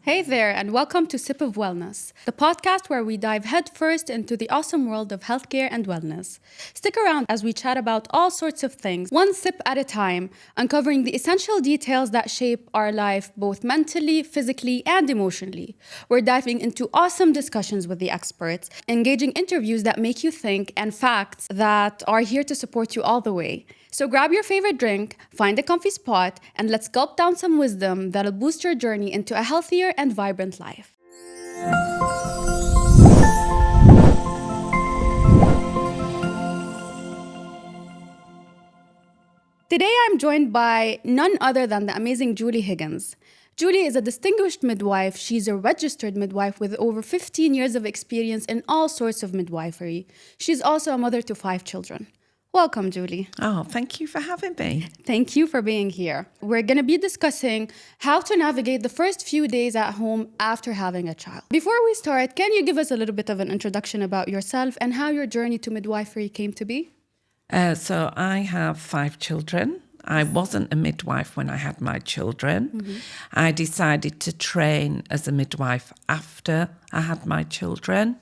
Hey there, and welcome to Sip of Wellness, the podcast where we dive headfirst into the awesome world of healthcare and wellness. Stick around as we chat about all sorts of things, one sip at a time, uncovering the essential details that shape our life both mentally, physically, and emotionally. We're diving into awesome discussions with the experts, engaging interviews that make you think, and facts that are here to support you all the way. So grab your favorite drink, find a comfy spot, and let's gulp down some wisdom that'll boost your journey into a healthier and vibrant life. Today I'm joined by none other than the amazing Julie Higgins. Julie is a distinguished midwife. She's a registered midwife with over 15 years of experience in all sorts of midwifery. She's also a mother to 5 children. Welcome, Julie. Oh, thank you for having me. Thank you for being here. We're going to be discussing how to navigate the first few days at home after having a child. Before we start, can you give us a little bit of an introduction about yourself and how your journey to midwifery came to be? So I have 5 children. I wasn't a midwife when I had my children. Mm-hmm. I decided to train as a midwife after I had my children.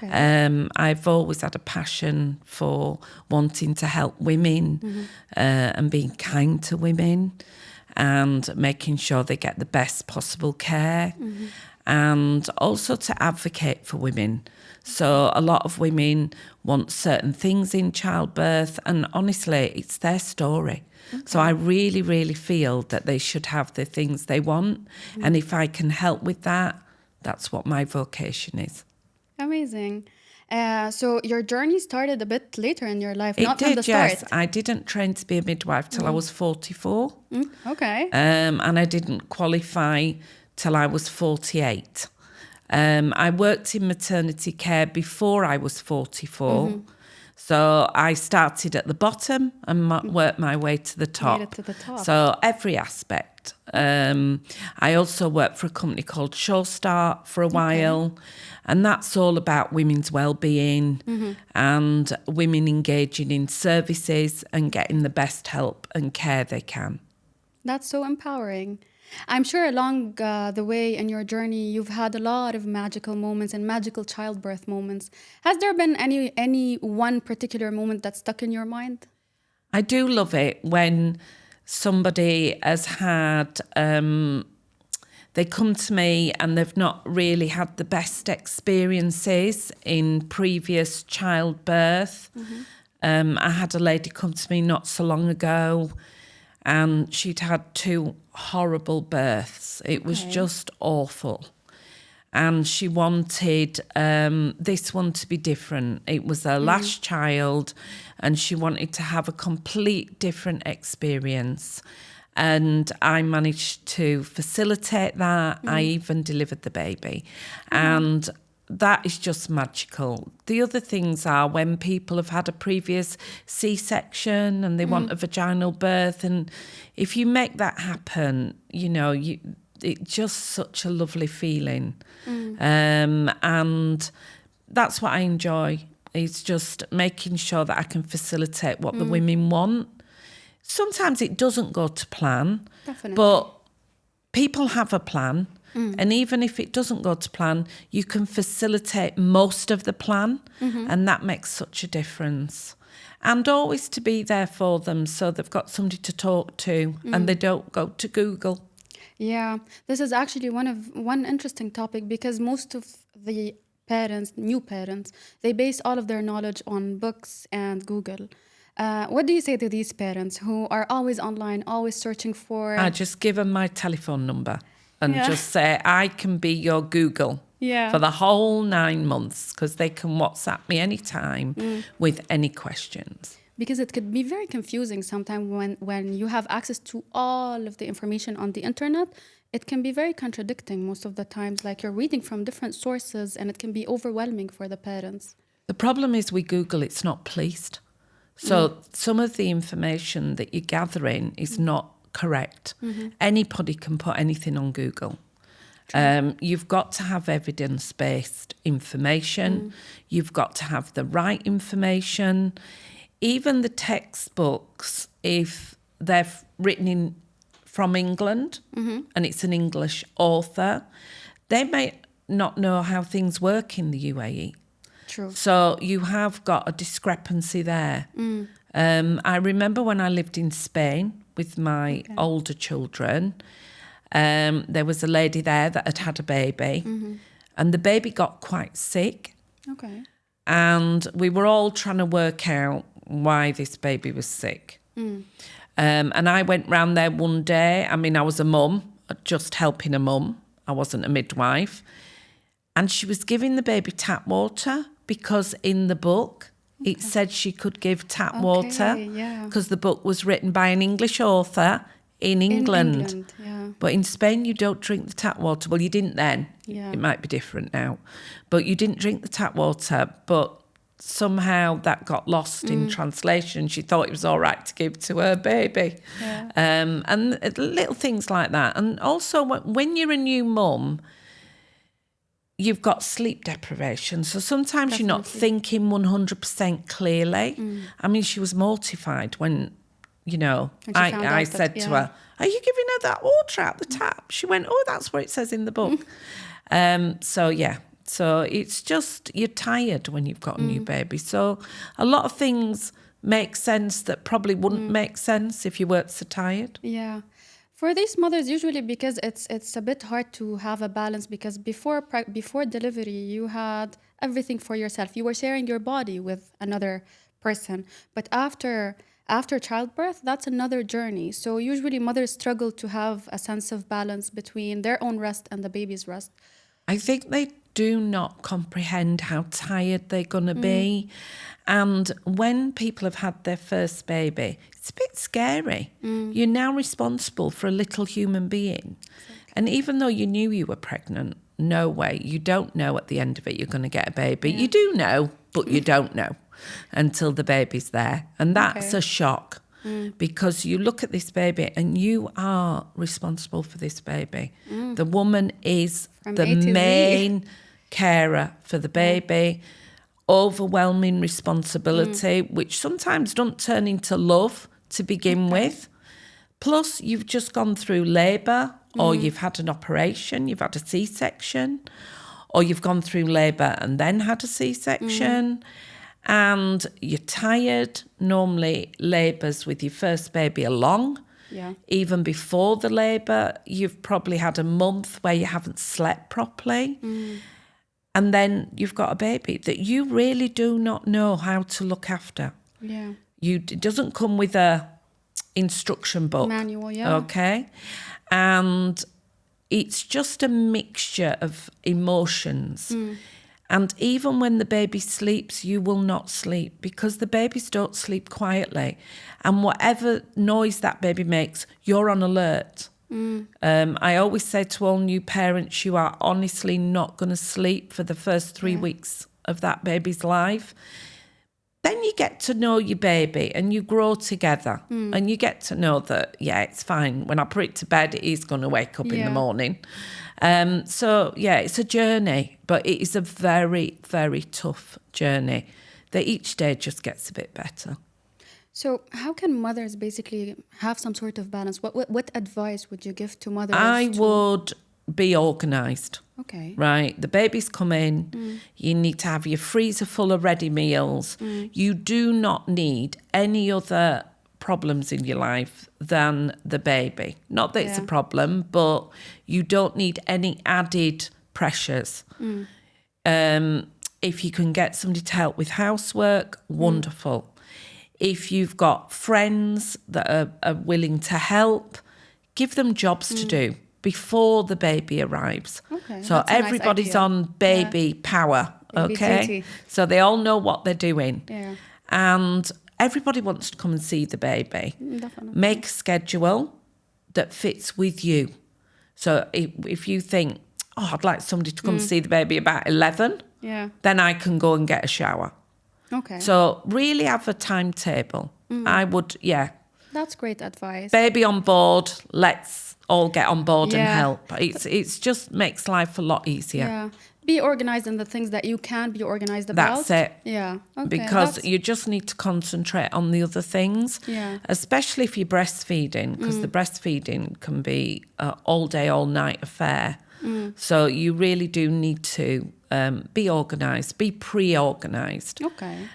Okay. I've always had a passion for wanting to help women and being kind to women and making sure they get the best possible care and also to advocate for women. So a lot of women want certain things in childbirth and honestly, it's their story. Okay. So I really, really feel that they should have the things they want. And if I can help with that, that's what my vocation is. Amazing. So your journey started a bit later in your life, not from the start. Yes. I didn't train to be a midwife till I was 44. Okay. And I didn't qualify till I was 48. I worked in maternity care before I was 44. So I started at the bottom and worked my way to the top. Made it to the top. So every aspect. I also worked for a company called Sure Start for a while. And that's all about women's well-being and women engaging in services and getting the best help and care they can. That's so empowering. I'm sure along the way in your journey, you've had a lot of magical moments and magical childbirth moments. Has there been any one particular moment that stuck in your mind? I do love it when somebody has had, they come to me and they've not really had the best experiences in previous childbirth. I had a lady come to me not so long ago and she'd had 2 horrible births. It was just awful. And she wanted this one to be different. It was her last child and she wanted to have a complete different experience. And I managed to facilitate that. I even delivered the baby. And that is just magical. The other things are when people have had a previous C-section and they want a vaginal birth. And if you make that happen, you know, it's just such a lovely feeling. And that's what I enjoy. It's just making sure that I can facilitate what the women want. Sometimes it doesn't go to plan. Definitely. But people have a plan. And even if it doesn't go to plan, you can facilitate most of the plan and that makes such a difference. And always to be there for them so they've got somebody to talk to and they don't go to Google. Yeah, this is actually one interesting topic because most of the parents, new parents, they base all of their knowledge on books and Google. What do you say to these parents who are always online, always searching for... I just give them my telephone number. And just say, I can be your Google for the whole 9 months because they can WhatsApp me anytime with any questions. Because it could be very confusing sometimes when you have access to all of the information on the internet. It can be very contradicting most of the times, like you're reading from different sources and it can be overwhelming for the parents. The problem is with Google, it's not policed. So some of the information that you're gathering is not correct. Anybody can put anything on Google. You've got to have evidence-based information. You've got to have the right information. Even the textbooks, if they're written from England and it's an English author, they may not know how things work in the UAE. True. So you have got a discrepancy there. I remember when I lived in Spain with my older children, there was a lady there that had a baby, and the baby got quite sick. Okay. And we were all trying to work out why this baby was sick. And I went round there one day. I mean, I was a mum, just helping a mum. I wasn't a midwife. And she was giving the baby tap water because in the book it said she could give tap water because the book was written by an English author in England. But in Spain, you don't drink the tap water. Well, you didn't then. It might be different now. But you didn't drink the tap water. But somehow that got lost in translation. She thought it was all right to give to her baby. And little things like that. And also, when you're a new mum, you've got sleep deprivation. So sometimes you're not thinking 100% clearly. I mean, she was mortified when, I said to her, are you giving her that water out the tap? She went, oh, that's what it says in the book. So it's just, you're tired when you've got a new baby. So a lot of things make sense that probably wouldn't make sense if you weren't so tired. Yeah. For these mothers, usually because it's a bit hard to have a balance, because before delivery, you had everything for yourself. You were sharing your body with another person. But after childbirth, that's another journey. So usually mothers struggle to have a sense of balance between their own rest and the baby's rest. I think they do not comprehend how tired they're going to be. And when people have had their first baby, it's a bit scary. You're now responsible for a little human being. And even though you knew you were pregnant, no way, you don't know at the end of it you're going to get a baby. You do know, but you don't know until the baby's there. And that's a shock. Because you look at this baby and you are responsible for this baby. The woman is the main carer for the baby. Overwhelming responsibility, which sometimes don't turn into love to begin with. Plus, you've just gone through labour, or you've had an operation, you've had a C-section, or you've gone through labour and then had a C-section. And you're tired. Normally, labours with your first baby are long. Even before the labour, you've probably had a month where you haven't slept properly. And then you've got a baby that you really do not know how to look after. It doesn't come with a instruction book. Manual, Okay? And it's just a mixture of emotions. And even when the baby sleeps, you will not sleep because the babies don't sleep quietly. And whatever noise that baby makes, you're on alert. I always say to all new parents, you are honestly not going to sleep for the first 3 weeks of that baby's life. Then you get to know your baby and you grow together and you get to know that, it's fine. When I put it to bed, it is going to wake up in the morning. It's a journey, but it is a very, very tough journey that each day just gets a bit better. So how can mothers basically have some sort of balance? What advice would you give to mothers? I would be organised. Okay. Right. The baby's come in. You need to have your freezer full of ready meals. You do not need any other problems in your life than the baby. Not that it's a problem, but you don't need any added pressures. If you can get somebody to help with housework, wonderful. If you've got friends that are willing to help, give them jobs to do before the baby arrives. Okay, so everybody's on baby power, okay? So they all know what they're doing. And everybody wants to come and see the baby. Definitely. Make a schedule that fits with you. So if you think, I'd like somebody to come see the baby about 11, then I can go and get a shower. Okay. So really have a timetable. I would, That's great advice. Baby on board, let's all get on board and help. It's just makes life a lot easier. Be organized in the things that you can be organized about. That's it. Yeah. Okay. Because you just need to concentrate on the other things. Especially if you're breastfeeding, because the breastfeeding can be an all day, all night affair. So you really do need to be organised, be pre-organised. Okay.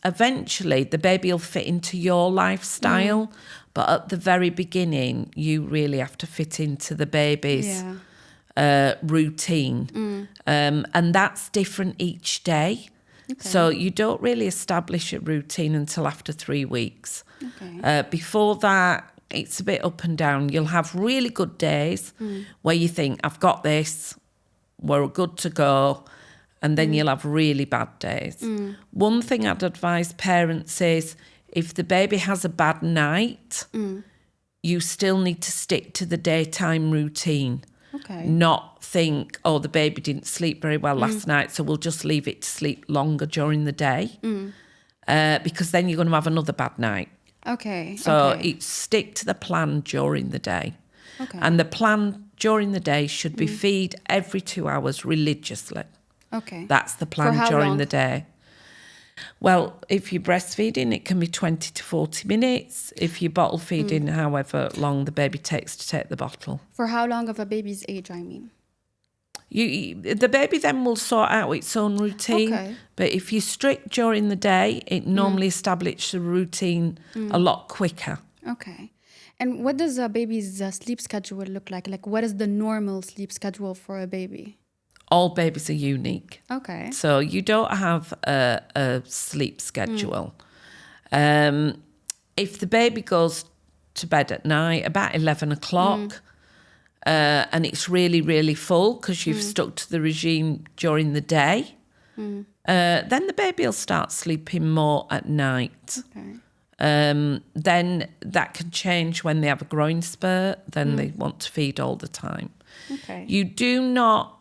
Eventually, the baby will fit into your lifestyle, but at the very beginning, you really have to fit into the baby's routine. And that's different each day. Okay. So you don't really establish a routine until after 3 weeks. Okay. Before that, it's a bit up and down. You'll have really good days where you think, I've got this, we're good to go. And then you'll have really bad days. One thing I'd advise parents is if the baby has a bad night, you still need to stick to the daytime routine. Okay. Not think, oh, the baby didn't sleep very well last night, so we'll just leave it to sleep longer during the day. Because then you're going to have another bad night. Okay. So stick to the plan during the day. Okay. And the plan during the day should be feed every 2 hours religiously. Okay. That's the For plan how during long? the day. Well, if you're breastfeeding, it can be 20 to 40 minutes. If you're bottle feeding, however long the baby takes to take the bottle. For how long of a baby's age, I mean? The baby then will sort out its own routine. Okay. But if you're strict during the day, it normally establishes a routine a lot quicker. Okay. And what does a baby's sleep schedule look like? Like, what is the normal sleep schedule for a baby? All babies are unique. Okay. So you don't have a sleep schedule. If the baby goes to bed at night about 11 o'clock and it's really, really full because you've stuck to the regime during the day, then the baby will start sleeping more at night. Okay. Then that can change when they have a growing spurt, then they want to feed all the time. Okay. You do not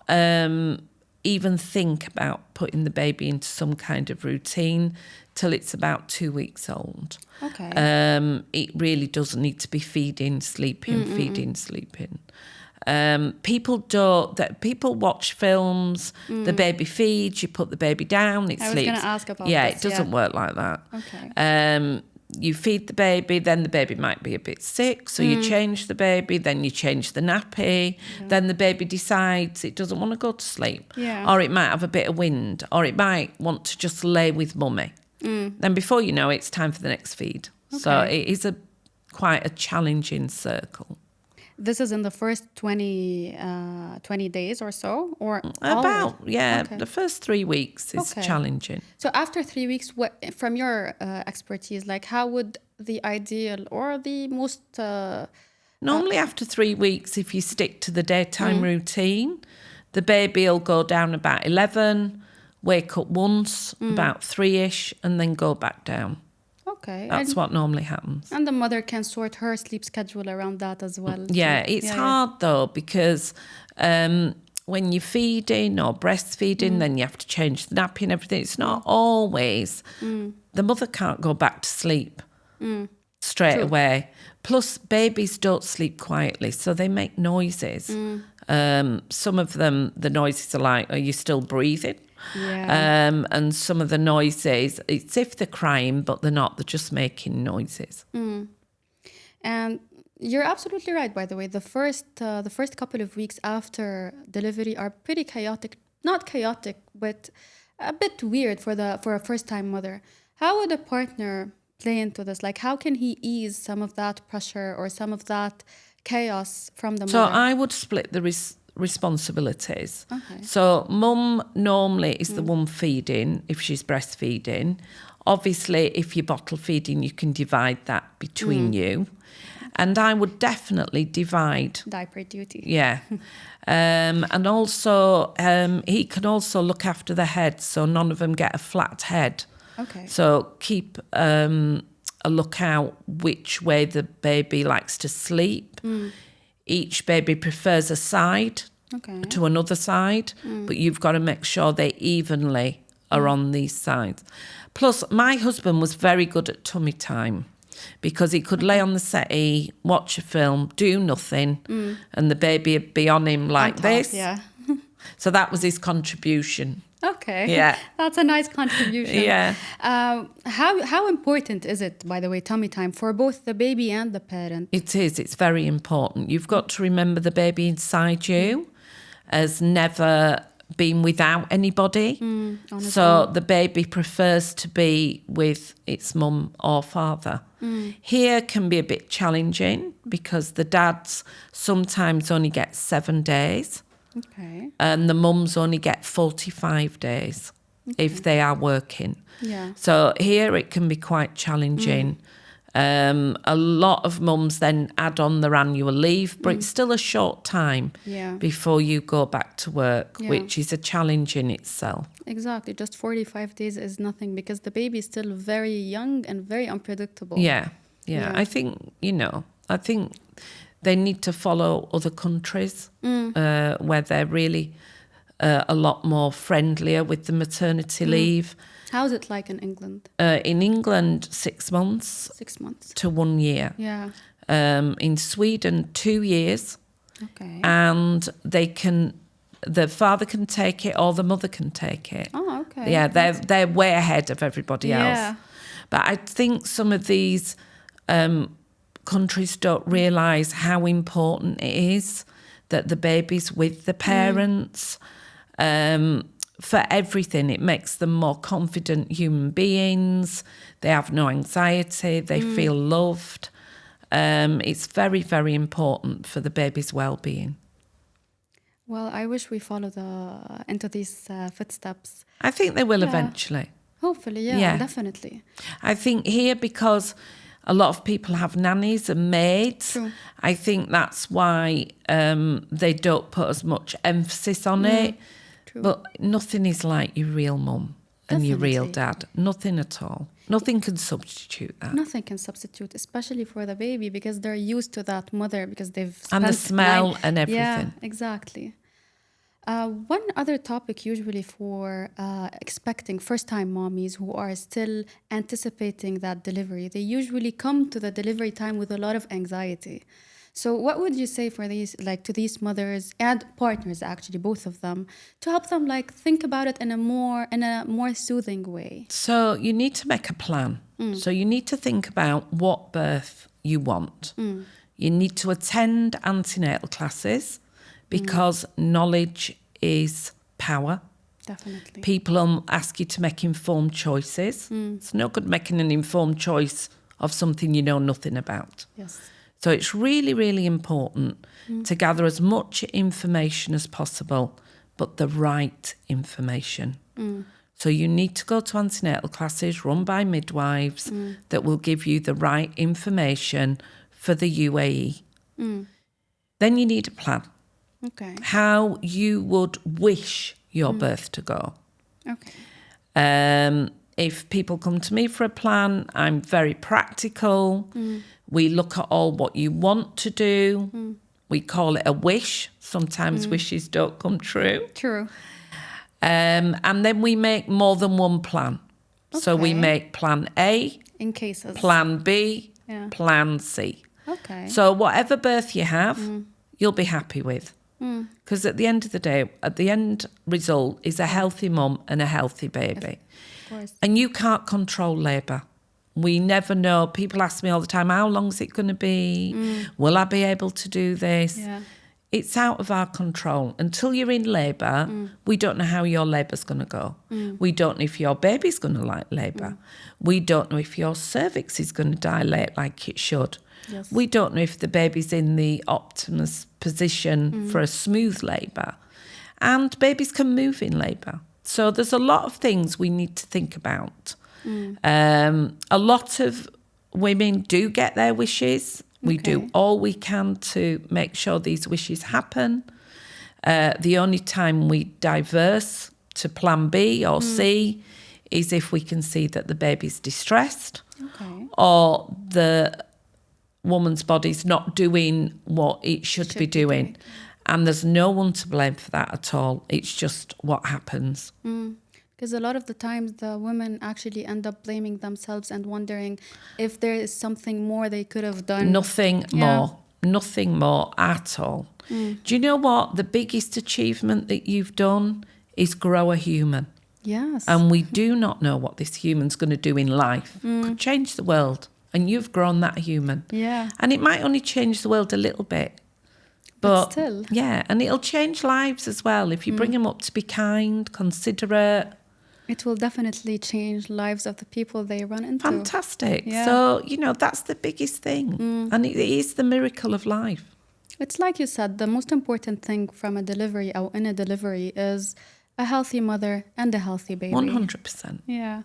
even think about putting the baby into some kind of routine till it's about 2 weeks old. Okay. It really doesn't need to be feeding, sleeping, feeding, sleeping. People watch films, the baby feeds, you put the baby down, it I was sleeps. going to ask about Yeah, this, it doesn't work like that. Okay. You feed the baby, then the baby might be a bit sick, so you change the baby, then you change the nappy, then the baby decides it doesn't want to go to sleep. Yeah. Or it might have a bit of wind, or it might want to just lay with mummy. Then before you know it, it's time for the next feed. So it is quite a challenging circle. This is in the first 20 days or so? Or The first 3 weeks is challenging. So after 3 weeks, what from your expertise, like how would the ideal or the most... Normally after 3 weeks, if you stick to the daytime routine, the baby will go down about 11, wake up once, about 3-ish, and then go back down. Okay. That's what normally happens. And the mother can sort her sleep schedule around that as well. Yeah, it's hard though, because when you're feeding or breastfeeding, then you have to change the nappy and everything. It's not always. The mother can't go back to sleep straight away. Plus, babies don't sleep quietly, so they make noises. Some of them, the noises are like, are you still breathing? Yeah. And some of the noises, it's if they're crying, but they're not. They're just making noises. And you're absolutely right, by the way. The first couple of weeks after delivery are pretty chaotic. Not chaotic, but a bit weird for a first-time mother. How would a partner play into this? Like, how can he ease some of that pressure or some of that chaos from the mother? So I would split the responsibilities. Okay. So mum normally is the one feeding if she's breastfeeding. Obviously, if you're bottle feeding, you can divide that between you. And I would definitely divide. Diaper duty. Yeah. And also, he can also look after the head, so none of them get a flat head. Okay. So keep a lookout which way the baby likes to sleep. Each baby prefers a side to another side, but you've got to make sure they evenly are on these sides. Plus, my husband was very good at tummy time because he could lay on the settee, watch a film, do nothing, and the baby would be on him like On top, this. Yeah. So that was his contribution. Okay. Yeah. That's a nice contribution. Yeah. How important is it, by the way, tummy time for both the baby and the parent? It is. It's very important. You've got to remember the baby inside you. has never been without anybody. Honestly. So the baby prefers to be with its mum or father. Here can be a bit challenging because the dads sometimes only get 7 days Okay. and the mums only get 45 days if they are working. Yeah. So here it can be quite challenging. A lot of mums then add on their annual leave, but it's still a short time Yeah. before you go back to work, Yeah. which is a challenge in itself. Exactly. Just 45 days is nothing because the baby is still very young and very unpredictable. Yeah. Yeah. I think, I think they need to follow other countries where they're really a lot more friendlier with the maternity leave. How's it like in England? In England, 6 months 6 months. to 1 year. Yeah. In Sweden, 2 years. Okay. And the father can take it or the mother can take it. Oh, okay. Yeah, they're way ahead of everybody else. But I think some of these countries don't realise how important it is that the baby's with the parents. For everything, it makes them more confident human beings. They have no anxiety. They feel loved. It's very, very important for the baby's well-being. Well, I wish we follow into these footsteps. I think they will Yeah. eventually. Hopefully, Yeah. definitely. I think here, because a lot of people have nannies and maids, True. I think that's why they don't put as much emphasis on it. True. But nothing is like your real mum and your real Definitely. dad. Nothing at all. Nothing can substitute that. Nothing can substitute, especially for the baby, because they're used to that mother because they've And the spent smell and everything. Yeah, exactly. One other topic usually for expecting first-time mommies who are still anticipating that delivery, they usually come to the delivery time with a lot of anxiety. So what would you say for these, like to these mothers and partners, actually, both of them, to help them like think about it in a more soothing way? So you need to make a plan. So you need to think about what birth you want. You need to attend antenatal classes because knowledge is power. Definitely. People ask you to make informed choices. It's no good making an informed choice of something you know nothing about. Yes. So it's really, really important to gather as much information as possible, but the right information. So you need to go to antenatal classes run by midwives that will give you the right information for the UAE. Then you need a plan. Okay. How you would wish your birth to go. Okay. If people come to me for a plan, I'm very practical. We look at all what you want to do. We call it a wish. Sometimes wishes don't come true. True. And then we make more than one plan. So we Okay. make plan A, In cases. plan B, Yeah. plan C. Okay. So whatever birth you have, you'll be happy with. Because at the end of the day, at the end result is a healthy mum and a healthy baby. Of course. And you can't control labour. We never know. People ask me all the time, how long is it going to be? Will I be able to do this? Yeah. It's out of our control. Until you're in labour, we don't know how your labour's going to go. We don't know if your baby's going to like labour. We don't know if your cervix is going to dilate like it should. Yes. We don't know if the baby's in the optimus position for a smooth labour. And babies can move in labour. So there's a lot of things we need to think about. A lot of women do get their wishes. We do Okay. all we can to make sure these wishes happen. The only time we diverse to plan B or C is if we can see that the baby's distressed Okay. or the woman's body's not doing what it should be doing. And there's no one to blame for that at all. It's just what happens. Because a lot of the times the women actually end up blaming themselves and wondering if there is something more they could have done. Nothing more at all. Do you know what? The biggest achievement that you've done is grow a human. Yes. And we do not know what this human's going to do in life. Could change the world. And you've grown that human. Yeah. And it might only change the world a little bit. But still. Yeah, and it'll change lives as well. If you bring them up to be kind, considerate. It will definitely change lives of the people they run into. Fantastic. Yeah. So, that's the biggest thing. And it is the miracle of life. It's like you said, the most important thing from a delivery or in a delivery is a healthy mother and a healthy baby. 100%. Yeah.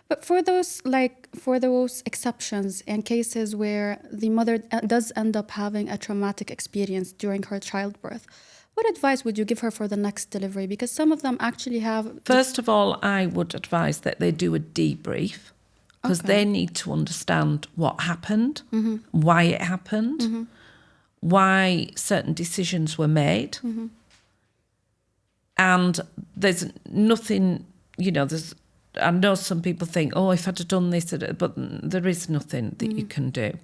But for those exceptions and cases where the mother does end up having a traumatic experience during her childbirth, what advice would you give her for the next delivery? Because some of them actually have... First of all, I would advise that they do a debrief, because they need to understand what happened, why it happened, why certain decisions were made. And there's nothing, I know some people think, if I'd have done this, but there is nothing that you can do.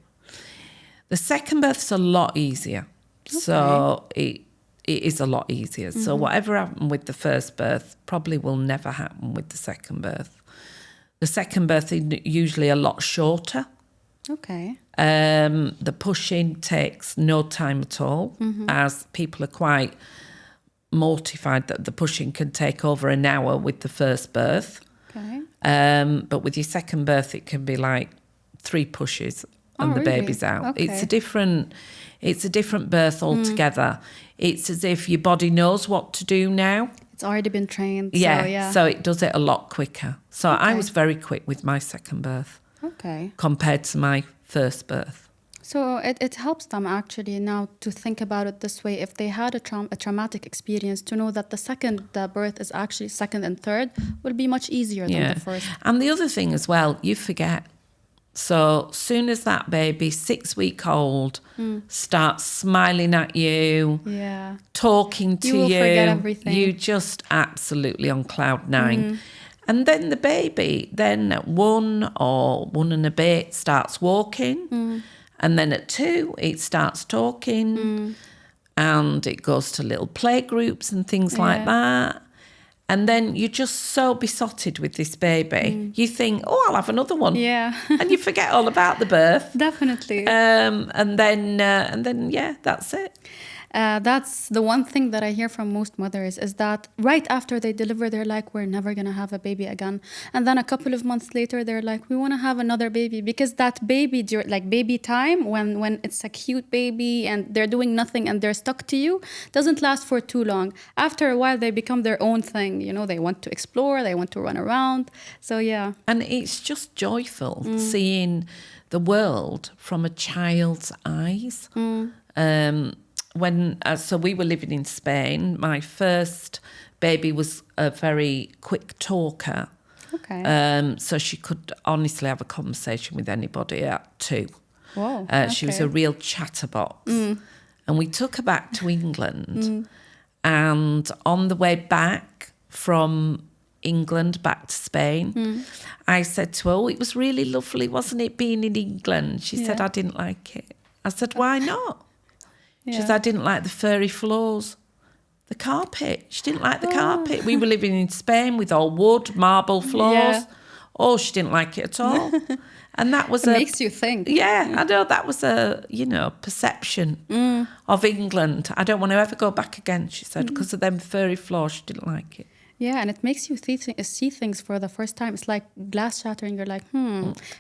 The second birth's a lot easier. Okay. So it is a lot easier. So whatever happened with the first birth probably will never happen with the second birth. The second birth is usually a lot shorter. Okay. The pushing takes no time at all, as people are quite mortified that the pushing can take over an hour with the first birth. Okay. But with your second birth, it can be like 3 pushes and the really? baby's out. Okay. It's a different birth altogether. It's as if your body knows what to do now. It's already been trained. Yeah, so it does it a lot quicker. So I was very quick with my second birth. Okay. Compared to my first birth. So it helps them actually now to think about it this way. If they had a traumatic experience, to know that the second birth is actually second and third will be much easier than the first. And the other thing as well, you forget. So soon as that baby, 6-week-old, starts smiling at you, talking to you, will forget everything. You just absolutely on cloud 9. And then the baby, then at 1 or 1 and a bit, starts walking. And then at 2, it starts talking. And it goes to little play groups and things like that. And then you're just so besotted with this baby. You think, I'll have another one. Yeah. And you forget all about the birth. Definitely. And then, that's it. That's the one thing that I hear from most mothers is that right after they deliver, they're like, we're never going to have a baby again. And then a couple of months later, they're like, we want to have another baby. Because that baby, baby time, when it's a cute baby and they're doing nothing and they're stuck to you, doesn't last for too long. After a while, they become their own thing. They want to explore, they want to run around. So, yeah. And it's just joyful seeing the world from a child's eyes. So we were living in Spain. My first baby was a very quick talker. Okay. So she could honestly have a conversation with anybody at 2. Whoa. She was a real chatterbox. And we took her back to England. And on the way back from England back to Spain, I said to her, it was really lovely, wasn't it, being in England? She said, I didn't like it. I said, why not? She said, I didn't like the furry floors. The carpet. She didn't like the carpet. We were living in Spain with all wood, marble floors. Yeah. She didn't like it at all. And that was makes you think. Yeah, I know. That was a, perception of England. I don't want to ever go back again, she said, because of them furry floors. She didn't like it. Yeah, and it makes you see things for the first time. It's like glass shattering. You're like,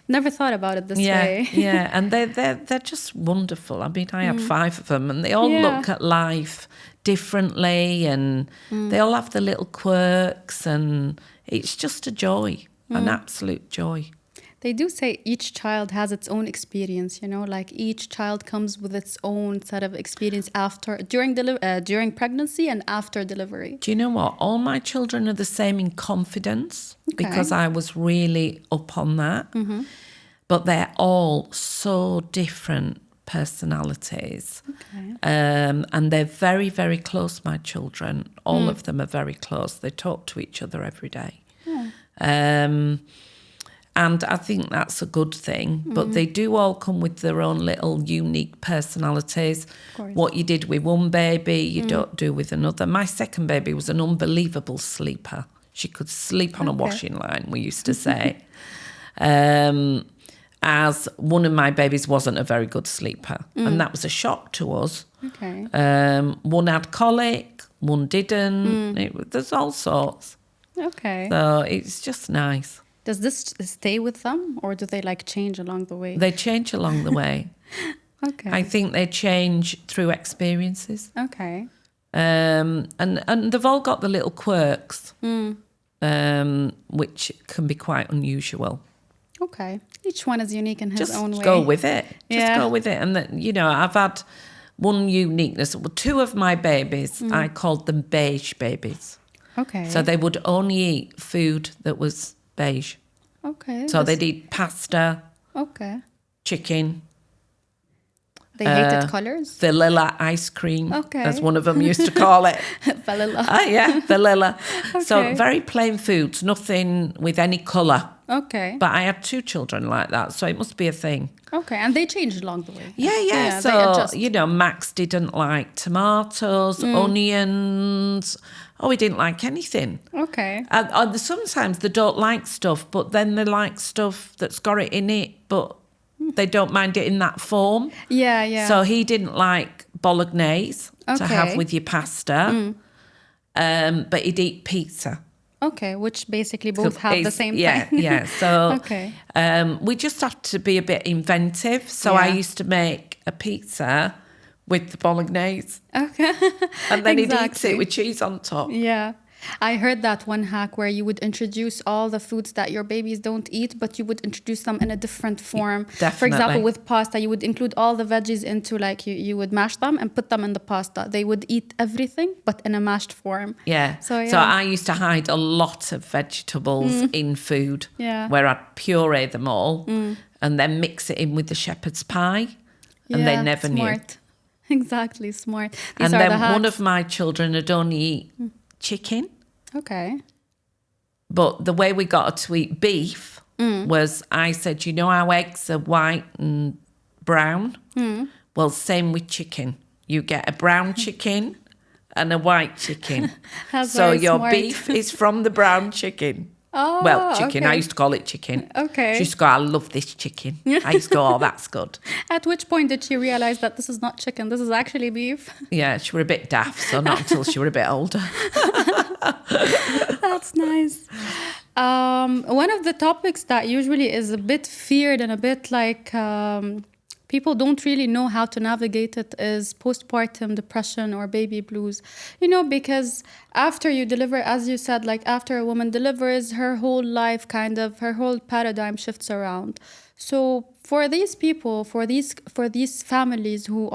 never thought about it this way. Yeah, and they're just wonderful. I mean, I had 5 of them, and they all look at life differently, and they all have the little quirks, and it's just a joy, an absolute joy. They do say each child has its own experience, like each child comes with its own set of experience during pregnancy and after delivery. Do you know what? All my children are the same in confidence because I was really up on that. But they're all so different personalities. And they're very, very close, my children. All of them are very close. They talk to each other every day. And I think that's a good thing. But they do all come with their own little unique personalities. What you did with one baby, you don't do with another. My second baby was an unbelievable sleeper. She could sleep on a washing line, we used to say. And as one of my babies wasn't a very good sleeper. And that was a shock to us. Okay. One had colic, one didn't. There's all sorts. Okay. So it's just nice. Does this stay with them, or do they like change along the way? They change along the way. Okay. I think they change through experiences. Okay. And they've all got the little quirks, which can be quite unusual. Okay. Each one is unique in his own way. Just go with it. Just Yeah. go with it. And, I've had one uniqueness. Well, two of my babies, I called them beige babies. Okay. So they would only eat food that was beige. Okay. So they'd eat pasta, Okay. chicken, They hated colors? vanilla ice cream, Okay. as one of them used to call it. Vanilla. Yeah, vanilla. So Okay. very plain foods, nothing with any colour. Okay. But I had two children like that, so it must be a thing. Okay. And they changed along the way. Yeah. they So, adjust. Max didn't like tomatoes, onions. Oh, he didn't like anything. Okay. And sometimes they don't like stuff, but then they like stuff that's got it in it, but they don't mind it in that form. Yeah. So he didn't like bolognese to have Okay. with your pasta, but he'd eat pizza. Okay. Which basically both have the It's- same yeah, thing. Yeah, so Okay. we just have to be a bit inventive. So I Yeah. used to make a pizza with the bolognese, Okay. and then he'd eat Exactly. it with cheese on top. Yeah. I heard that one hack where you would introduce all the foods that your babies don't eat, but you would introduce them in a different form. For Definitely. example, with pasta, you would include all the veggies into you would mash them and put them in the pasta. They would eat everything, but in a mashed form. Yeah. So, So yeah. I used to hide a lot of vegetables in food, Yeah. where I'd puree them all and then mix it in with the shepherd's pie, and they never knew. smart. Exactly, smart. These And are then the hacks. one of my children had only eat chicken. Okay. But the way we got her to eat beef was I said, how eggs are white and brown? Well, same with chicken. You get a brown chicken and a white chicken. That's So very your smart. beef is from the brown chicken. Oh, Well, chicken. okay. I used to call it chicken. Okay. She used to go, I love this chicken. I used to go, oh, that's good. At which point did she realize that this is not chicken, this is actually beef? Yeah, she were a bit daft, so not until she were a bit older. That's nice. One of the topics that usually is a bit feared and a bit like people don't really know how to navigate it is postpartum depression or baby blues. Because after you deliver, as you said, like after a woman delivers, her whole life her whole paradigm shifts around. So for these people, for these families who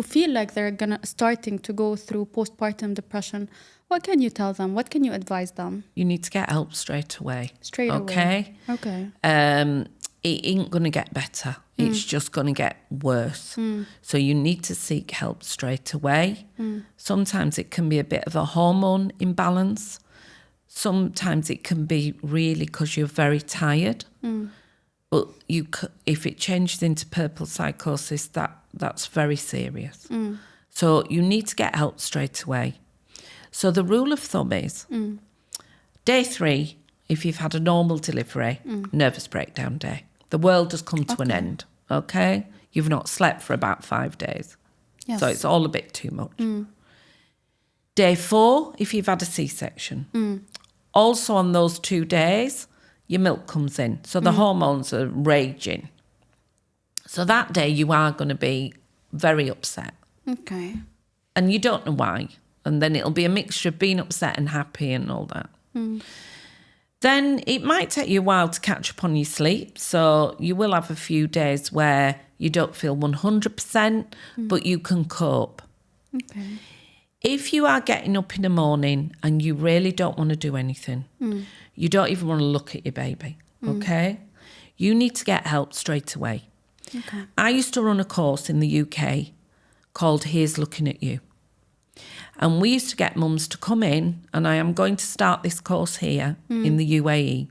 feel like they're starting to go through postpartum depression, what can you tell them? What can you advise them? You need to get help straight away. Straight away. Okay. It ain't going to get better. It's just going to get worse. So you need to seek help straight away. Sometimes it can be a bit of a hormone imbalance. Sometimes it can be really because you're very tired. But if it changes into purple psychosis, that's very serious. So you need to get help straight away. So the rule of thumb is day 3, if you've had a normal delivery, nervous breakdown day. The world has come to an end, okay? You've not slept for about 5 days. Yes. So it's all a bit too much. Day 4, if you've had a C-section. Also on those 2 days, your milk comes in. So the hormones are raging. So that day you are going to be very upset. Okay. And you don't know why. And then it'll be a mixture of being upset and happy and all that. Then it might take you a while to catch up on your sleep. So you will have a few days where you don't feel 100%, but you can cope. Okay. If you are getting up in the morning and you really don't want to do anything, you don't even want to look at your baby, okay? You need to get help straight away. Okay. I used to run a course in the UK called Here's Looking at You. And we used to get mums to come in, and I am going to start this course here in the UAE.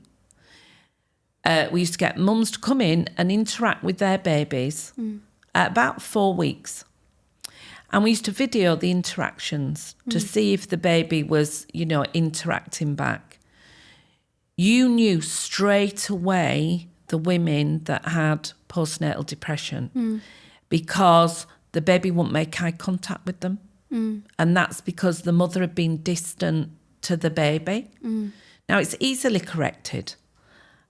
We used to get mums to come in and interact with their babies at about 4 weeks. And we used to video the interactions to see if the baby was, interacting back. You knew straight away the women that had postnatal depression because the baby wouldn't make eye contact with them. And that's because the mother had been distant to the baby. Now, it's easily corrected.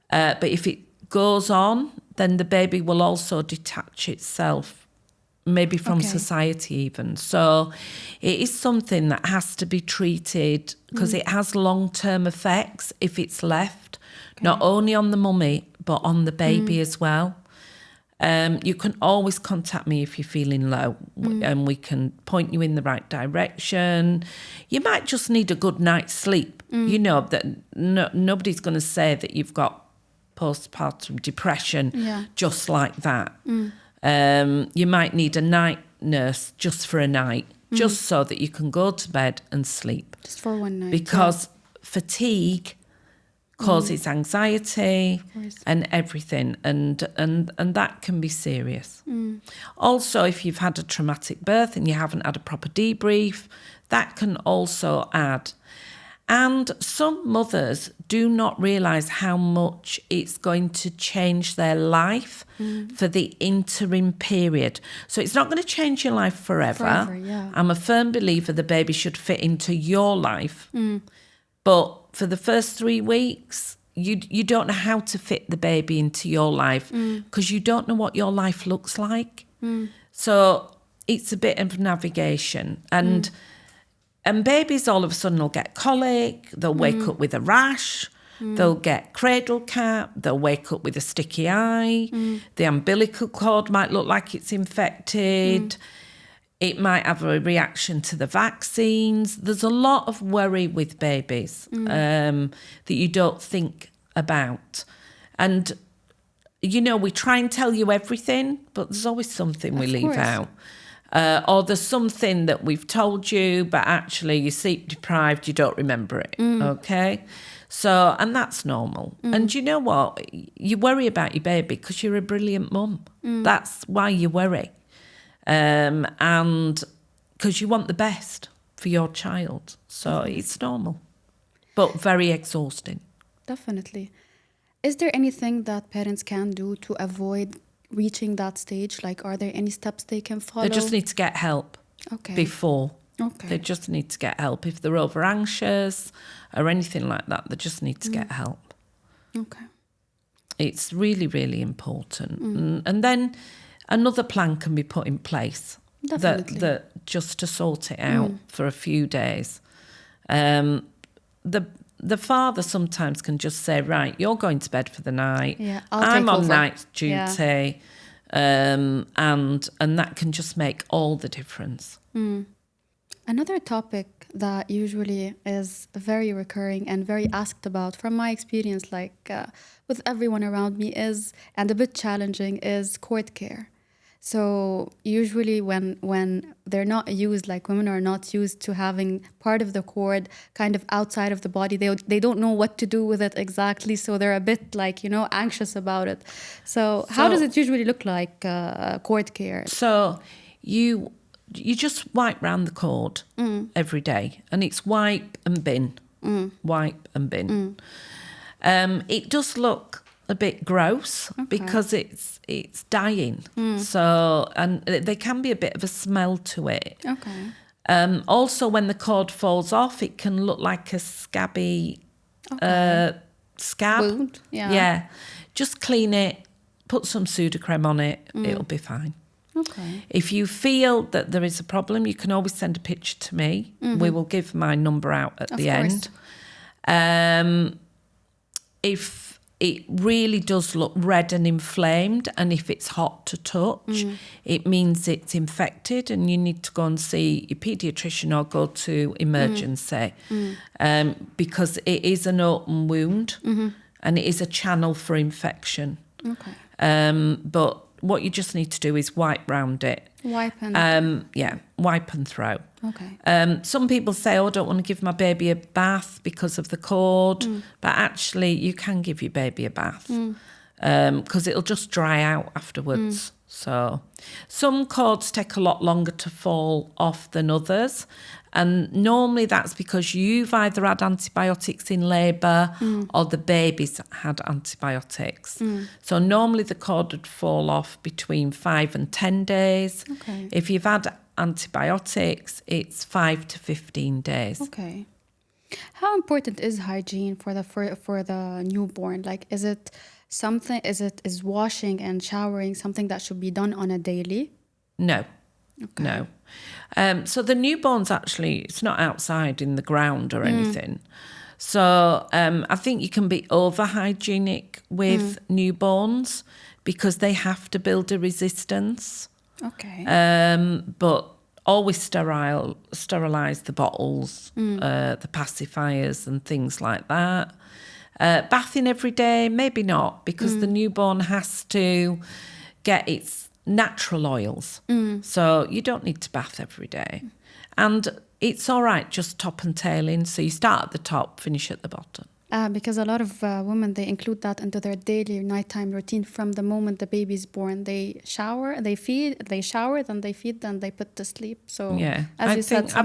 But if it goes on, then the baby will also detach itself, maybe from society even. So it is something that has to be treated because it has long-term effects if it's left, not only on the mummy, but on the baby as well. You can always contact me if you're feeling low and we can point you in the right direction. You might just need a good night's sleep. You know, that nobody's going to say that you've got postpartum depression just like that. You might need a night nurse just for a night, just so that you can go to bed and sleep. Just for one night. Because fatigue causes anxiety and everything, and that can be serious. Also, if you've had a traumatic birth and you haven't had a proper debrief, that can also add. And some mothers do not realise how much it's going to change their life for the interim period. So it's not going to change your life forever. I'm a firm believer the baby should fit into your life. But for the first 3 weeks, you don't know how to fit the baby into your life because you don't know what your life looks like. So it's a bit of navigation. And babies all of a sudden will get colic, they'll wake up with a rash, they'll get cradle cap, they'll wake up with a sticky eye, the umbilical cord might look like it's infected, it might have a reaction to the vaccines. There's a lot of worry with babies that you don't think about. And, you know, we try and tell you everything, but there's always something we leave out. Or there's something that we've told you, but actually you're sleep deprived, you don't remember it, okay? So, and that's normal. And you know what? You worry about your baby because you're a brilliant mum. That's why you worry. And because you want the best for your child. So it's normal, but very exhausting. Definitely. Is there anything that parents can do to avoid reaching that stage? Like, are there any steps they can follow? They just need to get help before. They just need to get help. If they're over anxious or anything like that, they just need to get help. It's really, really important. And then another plan can be put in place that just to sort it out for a few days. The father sometimes can just say, right, you're going to bed for the night. I'm on night duty. And that can just make all the difference. Another topic that usually is very recurring and very asked about from my experience, like with everyone around me, is, and a bit challenging, is cord care. So usually when they're not used, like women are not used to having part of the cord kind of outside of the body, they don't know what to do with it exactly. So they're a bit like, you know, anxious about it. So how does it usually look like, cord care? So you just wipe round the cord every day, and it's wipe and bin, wipe and bin. It does look a bit gross because it's dying. So, and there can be a bit of a smell to it. Also, when the cord falls off, it can look like a scabby scab. Wound. Just clean it, put some Sudocrem on it, it'll be fine. If you feel that there is a problem, you can always send a picture to me. We will give my number out at the end. If it really does look red and inflamed, and if it's hot to touch, it means it's infected and you need to go and see your paediatrician or go to emergency because it is an open wound and it is a channel for infection. But what you just need to do is wipe round it. Wipe and wipe and throw. Some people say, I don't want to give my baby a bath because of the cord, but actually you can give your baby a bath because it'll just dry out afterwards. So some cords take a lot longer to fall off than others, And normally that's because you've either had antibiotics in labour or the baby's had antibiotics. So normally the cord would fall off between 5 and 10 days. Okay. If you've had antibiotics, it's 5 to 15 days. Okay. How important is hygiene for the newborn? Like, is washing and showering something that should be done on a daily? No. Okay. No. So the newborn's actually, it's not outside in the ground or anything. So I think you can be over-hygienic with newborns because they have to build a resistance. Okay. But always sterilise the bottles, the pacifiers and things like that. Bathing every day, maybe not, because the newborn has to get its natural oils. So you don't need to bath every day. And it's all right, just top and tail in. So you start at the top, finish at the bottom. Because a lot of women, they include that into their daily nighttime routine from the moment the baby's born. They shower, they feed, they shower, then they feed, then they put to sleep. So yeah, I think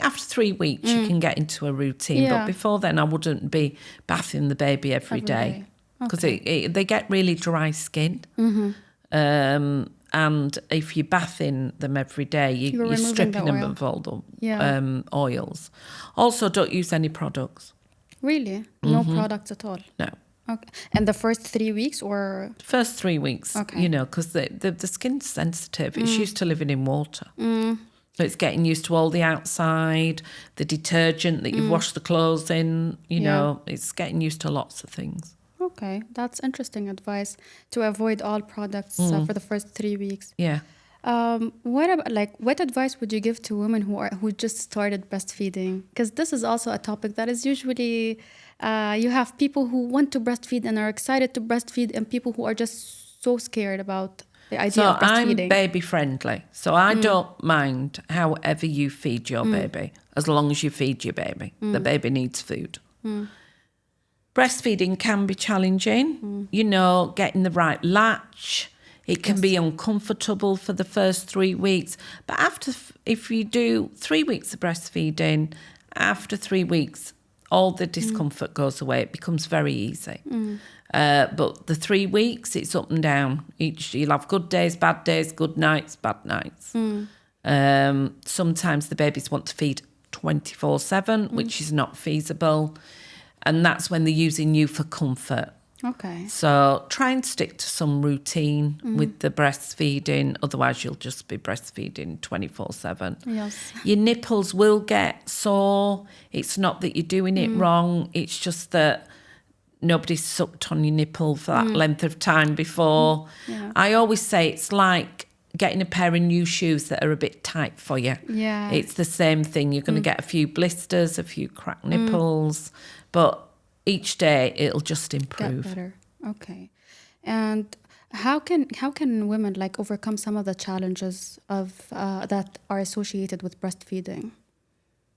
after 3 weeks you can get into a routine. Yeah. But before then, I wouldn't be bathing the baby every day because they get really dry skin. And if you're bathing them every day, you're stripping them of all the oils. Also, don't use any products. Really? No products at all? No. Okay. And the first 3 weeks or? First 3 weeks, Okay. because the skin's sensitive. It's used to living in water. So it's getting used to all the outside, the detergent that you've washed the clothes in, it's getting used to lots of things. Okay, that's interesting advice to avoid all products for the first 3 weeks. Yeah. What advice would you give to women who just started breastfeeding? Because this is also a topic that is usually you have people who want to breastfeed and are excited to breastfeed, and people who are just so scared about the idea of breastfeeding. I'm baby friendly, so I don't mind however you feed your baby, as long as you feed your baby. The baby needs food. Breastfeeding can be challenging, getting the right latch. It can be uncomfortable for the first 3 weeks. But if you do 3 weeks of breastfeeding, after 3 weeks, all the discomfort goes away. It becomes very easy. But the 3 weeks, it's up and down. You'll have good days, bad days, good nights, bad nights. Sometimes the babies want to feed 24/7, which is not feasible. And that's when they're using you for comfort. Okay. So try and stick to some routine with the breastfeeding. Otherwise, you'll just be breastfeeding 24/7. Yes. Your nipples will get sore. It's not that you're doing it wrong. It's just that nobody's sucked on your nipple for that length of time before. Yeah. I always say it's like getting a pair of new shoes that are a bit tight for you. Yeah. It's the same thing. You're going to get a few blisters, a few cracked nipples, but each day it'll just improve. Get better. Okay. And how can women overcome some of the challenges of that are associated with breastfeeding?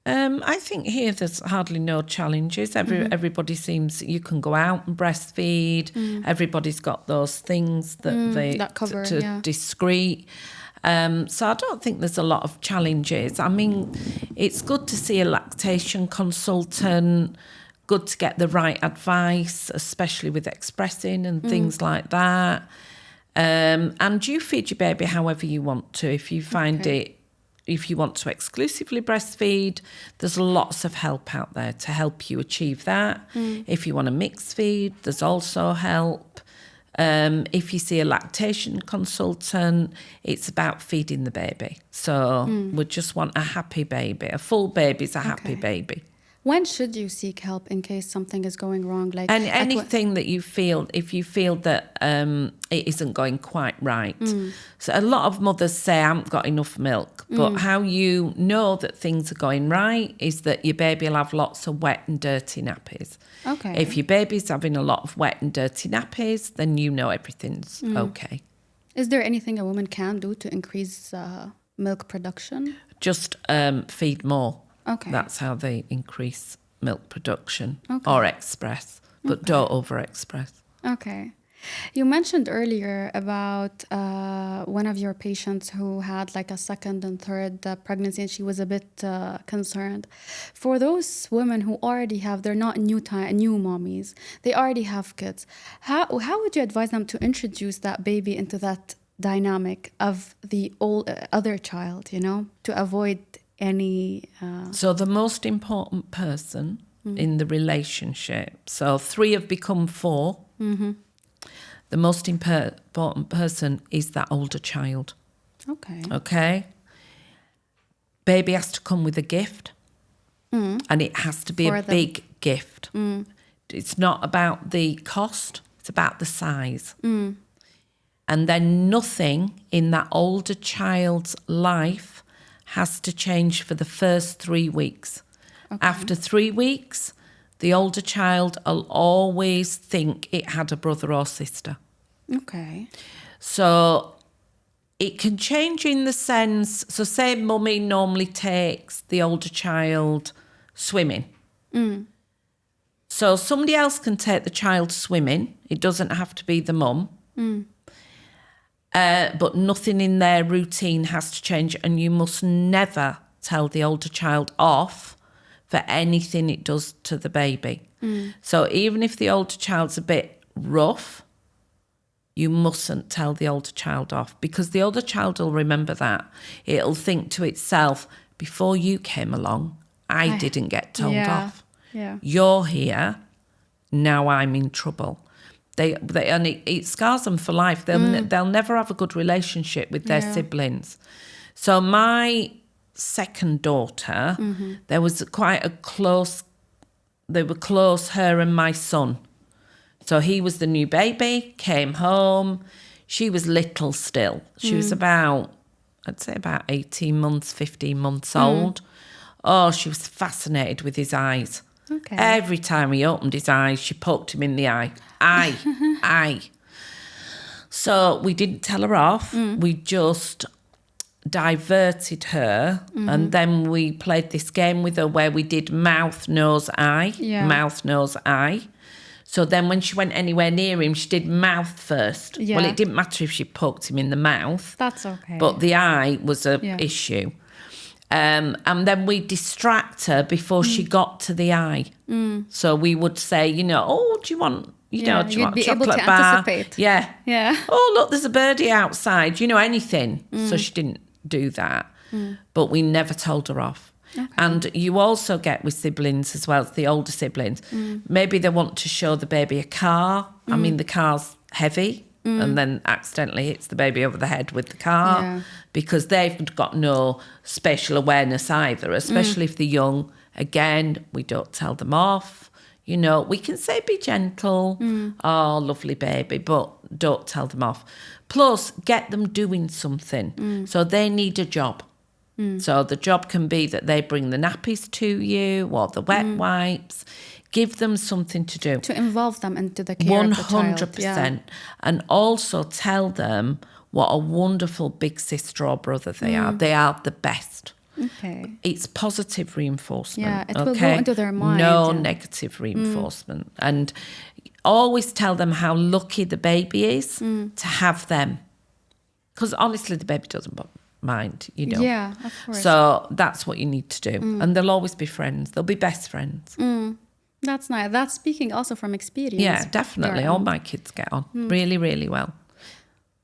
I think here there's hardly no challenges. Everybody seems you can go out and breastfeed. Everybody's got those things that cover discreet. So I don't think there's a lot of challenges. I mean, it's good to see a lactation consultant. Good to get the right advice, especially with expressing and things like that. And you feed your baby however you want to. If you find if you want to exclusively breastfeed, there's lots of help out there to help you achieve that. If you want to mix feed, there's also help. If you see a lactation consultant, it's about feeding the baby. So we just want a happy baby. A full baby's a happy baby. When should you seek help in case something is going wrong? And anything that you feel, if you feel that it isn't going quite right. So a lot of mothers say, I haven't got enough milk. But how you know that things are going right is that your baby will have lots of wet and dirty nappies. Okay. If your baby's having a lot of wet and dirty nappies, then you know everything's okay. Is there anything a woman can do to increase milk production? Just feed more. Okay. That's how they increase milk production Okay. or express, but don't over express. Okay. You mentioned earlier about one of your patients who had like a second and third pregnancy, and she was a bit concerned. For those women who already have, they're not new mommies, they already have kids. How would you advise them to introduce that baby into that dynamic of the other child, to avoid any... So the most important person in the relationship, so 3 have become 4, the most important person is that older child. Okay? Baby has to come with a gift, and it has to be a big gift. It's not about the cost, it's about the size. And then nothing in that older child's life has to change for the first 3 weeks. After 3 weeks, the older child will always think it had a brother or sister. Okay. So it can change in the sense, so say mummy normally takes the older child swimming. So somebody else can take the child swimming. It doesn't have to be the mum. But nothing in their routine has to change, and you must never tell the older child off for anything it does to the baby. So even if the older child's a bit rough, you mustn't tell the older child off, because the older child will remember that. It'll think to itself, before you came along, I didn't get told off. Yeah. You're here, now I'm in trouble. And it scars them for life. They'll never have a good relationship with their siblings. So my second daughter, there was quite a close, they were close, her and my son. So he was the new baby, came home. She was little still. She was about 18 months, 15 months old. Oh, she was fascinated with his eyes. Okay. Every time he opened his eyes, she poked him in the eye. Eye. So we didn't tell her off. We just diverted her, and then we played this game with her where we did mouth, nose, eye. Mouth, nose, eye. So then when she went anywhere near him, she did mouth first. Well, it didn't matter if she poked him in the mouth. That's okay. But the eye was an issue. And then we distract her before she got to the eye. So we would say, oh, do you want, do you want a chocolate bar? Anticipate. Yeah. Oh, look, there's a birdie outside. Anything. So she didn't do that. But we never told her off. Okay. And you also get with siblings as well, the older siblings. Maybe they want to show the baby a car. I mean, the car's heavy. And then accidentally hits the baby over the head with the car because they've got no spatial awareness either, especially if they're young. Again, we don't tell them off. We can say be gentle, oh, lovely baby, but don't tell them off. Plus, get them doing something. So they need a job. So the job can be that they bring the nappies to you or the wet wipes. Give them something to do. To involve them into the care of the child. 100%. And also tell them what a wonderful big sister or brother they are. They are the best. Okay. It's positive reinforcement. Yeah, it will go into their mind. No negative reinforcement. And always tell them how lucky the baby is to have them. Because honestly, the baby doesn't mind, Yeah, of course. So that's what you need to do. And they'll always be friends. They'll be best friends. That's nice. That's speaking also from experience. Yeah, definitely. All my kids get on really, really well.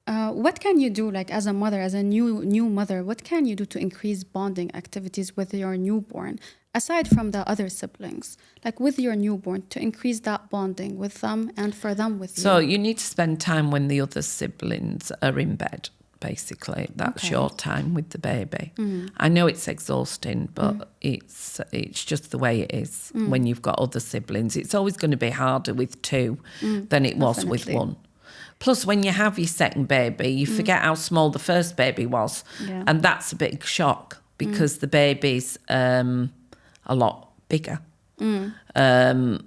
What can you do, like as a mother, as a new mother, what can you do to increase bonding activities with your newborn, aside from the other siblings, like with your newborn, to increase that bonding with them and for them with you? So you need to spend time when the other siblings are in bed, basically. That's your time with the baby. I know it's exhausting, but it's just the way it is when you've got other siblings. It's always going to be harder with 2 than it was with 1. Plus, when you have your second baby, you forget how small the first baby was. Yeah. And that's a big shock because the baby's a lot bigger, a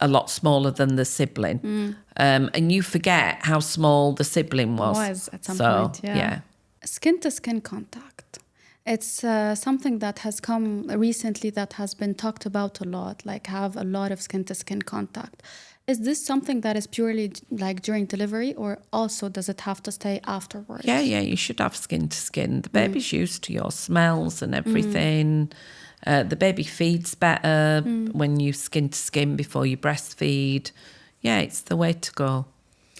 lot smaller than the sibling. And you forget how small the sibling was. At some point, yeah. Skin-to-skin contact. It's something that has come recently that has been talked about a lot, like have a lot of skin-to-skin contact. Is this something that is purely like during delivery, or also does it have to stay afterwards? Yeah, you should have skin to skin. The baby's used to your smells and everything. The baby feeds better when you skin to skin before you breastfeed. Yeah, it's the way to go.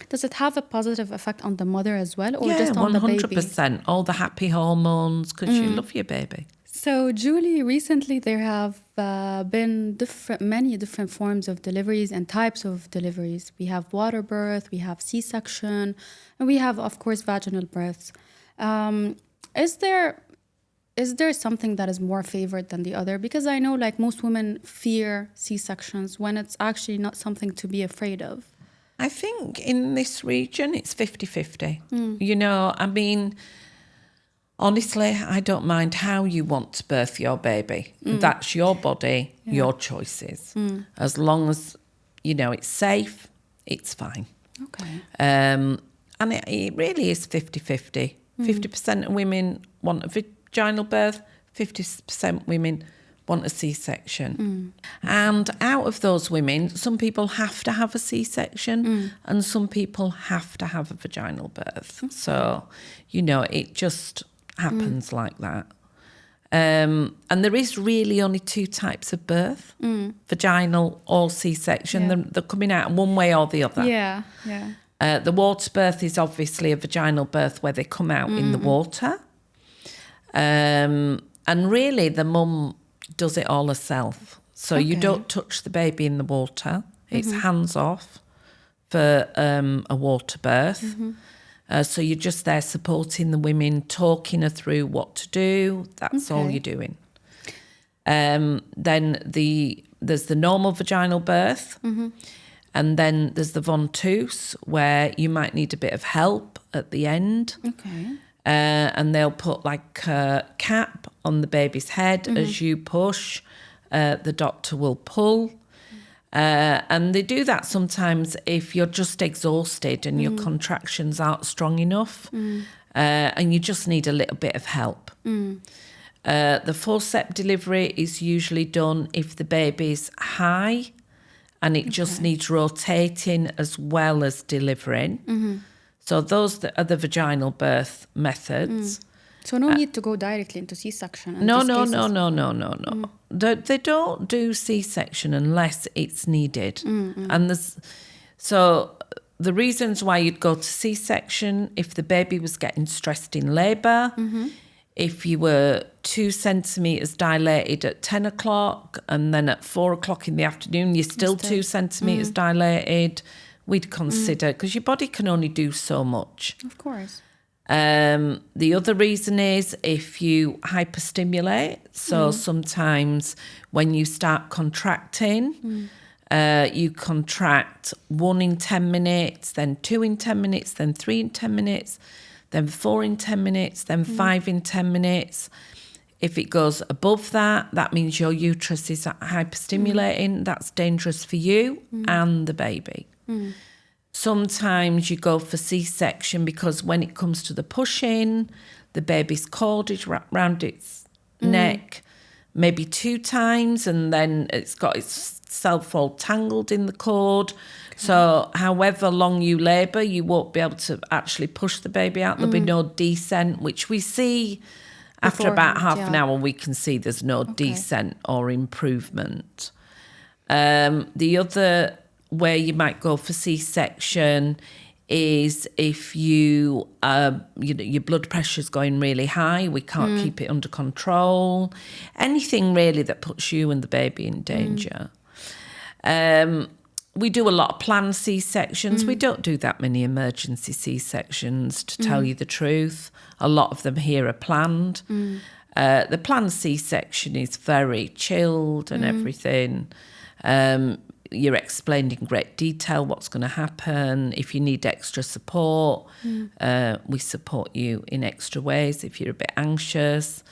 Does it have a positive effect on the mother as well, or Yeah, just on the baby? 100%. All the happy hormones, because you love your baby. So, Julie, recently there have been many different forms of deliveries and types of deliveries. We have water birth, we have C-section, and we have, of course, vaginal births. Is there something that is more favored than the other? Because I know like most women fear C-sections when it's actually not something to be afraid of. I think in this region it's 50-50. You know, I mean, honestly, I don't mind how you want to birth your baby. That's your body, your choices. As long as, you know, it's safe, it's fine. Okay. And it really is 50-50. 50% of women want a vaginal birth, 50% women want a C-section. And out of those women, some people have to have a C-section and some people have to have a vaginal birth. So, you know, it just happens like that. And there is really only two types of birth, vaginal or C-section. Yeah. They're coming out one way or the other. Yeah. The water birth is obviously a vaginal birth where they come out in the water. And really the mum does it all herself. So you don't touch the baby in the water. It's hands off for a water birth. So you're just there supporting the women, talking her through what to do. That's all you're doing. Then there's the normal vaginal birth. And then there's the ventouse, where you might need a bit of help at the end. Okay. And they'll put like a cap on the baby's head as you push. The doctor will pull. And they do that sometimes if you're just exhausted and your contractions aren't strong enough and you just need a little bit of help. The forceps delivery is usually done if the baby's high and it just needs rotating as well as delivering. So those are the vaginal birth methods. So no need to go directly into C-section. No. They don't do C-section unless it's needed. And so the reasons why you'd go to C-section, if the baby was getting stressed in labour, if you were 2 centimetres dilated at 10 o'clock and then at 4 o'clock in the afternoon, you're still 2 centimetres dilated, we'd consider, because your body can only do so much. Of course. The other reason is if you hyperstimulate. So sometimes when you start contracting, you contract 1 in 10 minutes, then 2 in 10 minutes, then 3 in 10 minutes, then 4 in 10 minutes, then 5 in 10 minutes. If it goes above that, that means your uterus is hyperstimulating. That's dangerous for you and the baby. Sometimes you go for C-section because when it comes to the pushing, the baby's cord is wrapped around its neck maybe 2 times and then it's got itself all tangled in the cord. So however long you labour, you won't be able to actually push the baby out. There'll be no descent, which we see after about half an hour, we can see there's no descent or improvement. The other way you might go for C-section is if your blood pressure's going really high, we can't keep it under control. Anything really that puts you and the baby in danger. We do a lot of planned C-sections. We don't do that many emergency C-sections, to tell you the truth. A lot of them here are planned. The planned C-section is very chilled and everything. You're explained in great detail what's going to happen. If you need extra support, we support you in extra ways if you're a bit anxious.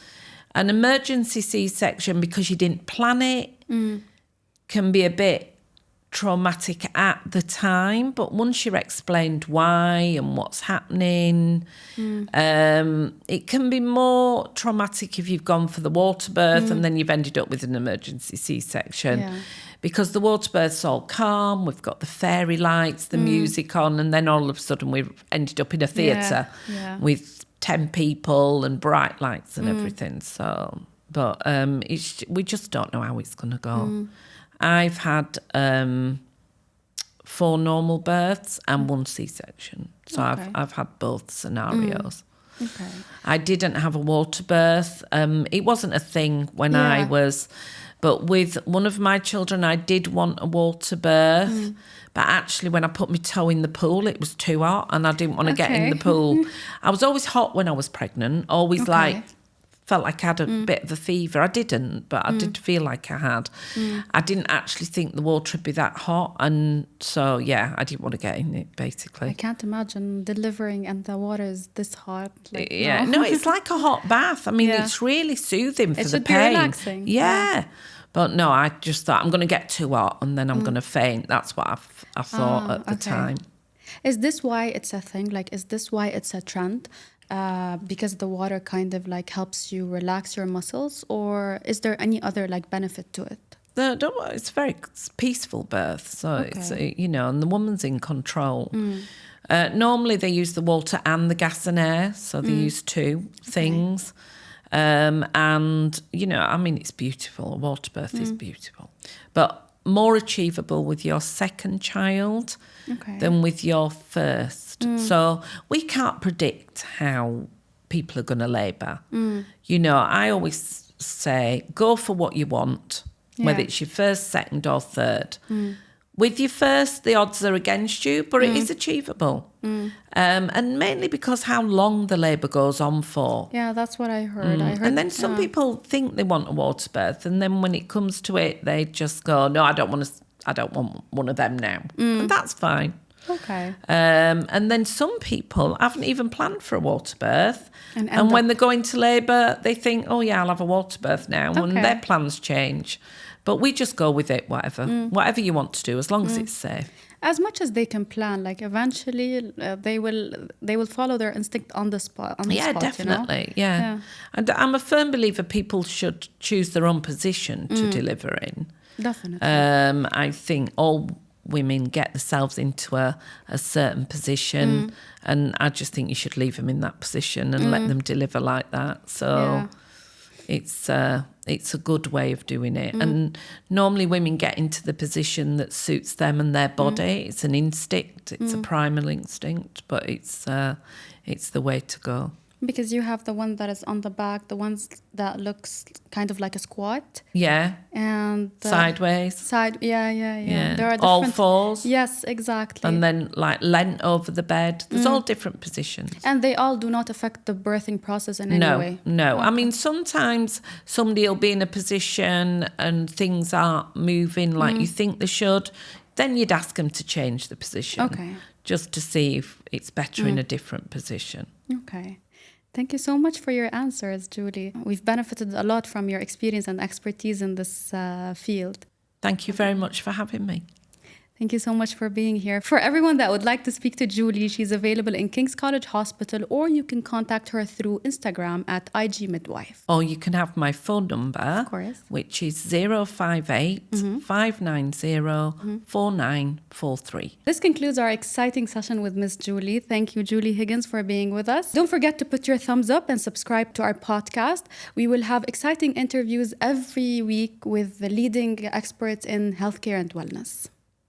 An emergency C-section, because you didn't plan it, can be a bit traumatic at the time, but once you're explained why and what's happening, it can be more traumatic if you've gone for the water birth and then you've ended up with an emergency C-section. Yeah. Because the water birth's all calm, we've got the fairy lights, the music on, and then all of a sudden we've ended up in a theatre with 10 people and bright lights and everything. So, but we just don't know how it's going to go. I've had 4 normal births and 1 C-section. So I've had both scenarios. Okay. I didn't have a water birth. It wasn't a thing when I was... But with one of my children, I did want a water birth. But actually, when I put my toe in the pool, it was too hot and I didn't want to get in the pool. I was always hot when I was pregnant, always felt like I had a bit of a fever. I didn't, but I did feel like I had. I didn't actually think the water would be that hot. And so, I didn't want to get in it, basically. I can't imagine delivering and the water is this hot. Like, No, it's like a hot bath. I mean, it's really soothing for the pain. It should be relaxing. Yeah. But no, I just thought I'm going to get too hot and then I'm going to faint. That's what I thought at the time. Is this why it's a thing? Like, is this why it's a trend? Because the water kind of like helps you relax your muscles, or is there any other like benefit to it? It's very peaceful birth, so it's and the woman's in control. Normally they use the water and the gas and air, so they use 2 things. And I mean, it's beautiful. A water birth is beautiful, but more achievable with your second child than with your first. So we can't predict how people are going to labour. I always say, go for what you want, whether it's your first, second or third. With your first, the odds are against you, but it is achievable. And mainly because how long the labour goes on for. Yeah, that's what I heard. And then some people think they want a water birth, and then when it comes to it, they just go, no, I don't want one of them now. And that's fine. Okay. And then some people haven't even planned for a water birth. And when they go into labour, they think, oh, yeah, I'll have a water birth now. And their plans change. But we just go with it, whatever you want to do, as long as it's safe. As much as they can plan, like eventually they will follow their instinct on the spot. Definitely. Yeah. And I'm a firm believer people should choose their own position to deliver in. Definitely. I think all women get themselves into a certain position, and I just think you should leave them in that position and let them deliver like that. So it's a good way of doing it. And normally women get into the position that suits them and their body. It's an instinct, it's a primal instinct, but it's the way to go. Because you have the one that is on the back, the ones that looks kind of like a squat. Yeah. And sideways. Yeah. There are different, all fours. Yes, exactly. And then like leant over the bed. There's all different positions. And they all do not affect the birthing process in any way. No. I mean, sometimes somebody will be in a position and things aren't moving like you think they should. Then you'd ask them to change the position. Okay. Just to see if it's better in a different position. Okay. Thank you so much for your answers, Julie. We've benefited a lot from your experience and expertise in this field. Thank you very much for having me. Thank you so much for being here. For everyone that would like to speak to Julie, she's available in King's College Hospital, or you can contact her through Instagram at IG Midwife. Or you can have my phone number, of course, which is 058 590 4943. This concludes our exciting session with Miss Julie. Thank you, Julie Higgins, for being with us. Don't forget to put your thumbs up and subscribe to our podcast. We will have exciting interviews every week with the leading experts in healthcare and wellness.